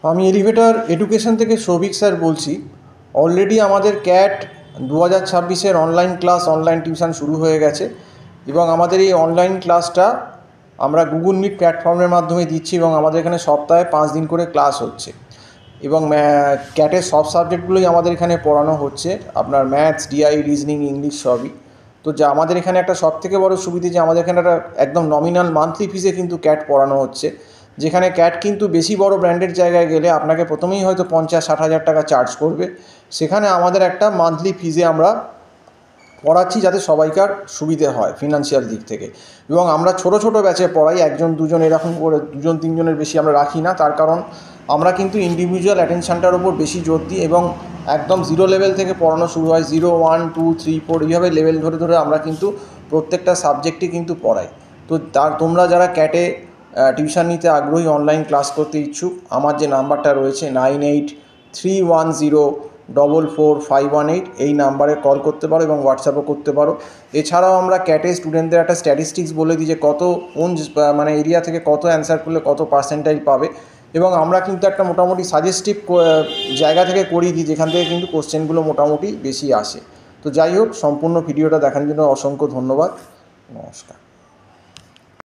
আমি elevator education থেকে Souvik sir বলছি। অলরেডি আমাদের ক্যাট 2026-এর অনলাইন ক্লাস, অনলাইন টিউশন শুরু হয়ে গেছে এবং আমাদের এই অনলাইন ক্লাসটা আমরা গুগল মিট প্ল্যাটফর্মের মাধ্যমে দিচ্ছি এবং আমাদের এখানে সপ্তাহে 5 দিন করে ক্লাস হচ্ছে এবং ক্যাটের সব সাবজেক্টগুলোই আমাদের এখানে পড়ানো হচ্ছে, আপনার ম্যাথস, ডিআই, রিজনিং, ইংলিশ সবই। তো যা আমাদের এখানে একটা সবথেকে বড় সুবিধে যে আমাদের এখানে একটা একদম নমিনাল মান্থলি ফিসে কিন্তু ক্যাট পড়ানো হচ্ছে, যেখানে ক্যাট কিন্তু বেশি বড় ব্র্যান্ডের জায়গায় গেলে আপনাকে প্রথমেই হয়তো 50-60 হাজার টাকা চার্জ করবে। সেখানে আমাদের একটা মান্থলি ফিজে আমরা পড়াচ্ছি যাতে সবাইকার সুবিধে হয় ফিনান্সিয়াল দিক থেকে। এবং আমরা ছোট ছোট ব্যাচে পড়াই, 1 দুজন এরকম করে 2-3 জনের বেশি আমরা রাখি না। তার কারণ আমরা কিন্তু ইন্ডিভিজুয়াল অ্যাটেনশানটার উপর বেশি জোর দিই এবং একদম 0 লেভেল থেকে পড়ানো শুরু হয়। 0, 1, 2, 3, 4 এইভাবে লেভেল ধরে ধরে আমরা কিন্তু প্রত্যেকটা সাবজেক্টই কিন্তু পড়াই। তো তোমরা যারা ক্যাটে টিউশন নিতে আগ্রহী, অনলাইন ক্লাস করতে ইচ্ছুক, আমার যে নাম্বারটা রয়েছে 9831044518 এই নাম্বারে কল করতে পারো এবং হোয়াটসঅ্যাপও করতে পারো। এছাড়াও আমরা ক্যাটে স্টুডেন্টদের একটা স্ট্যাটিস্টিক্স বলে দিই যে কোন এরিয়া থেকে কত অ্যান্সার করলে কত পার্সেন্টাইল পাবে, এবং আমরা কিন্তু একটা মোটামুটি সাজেস্টিভ জায়গা থেকে করিয়ে দিই যেখান থেকে কিন্তু কোশ্চেনগুলো মোটামুটি বেশি আসে। তো যাই হোক, সম্পূর্ণ ভিডিওটা দেখার জন্য অসংখ্য ধন্যবাদ। নমস্কার।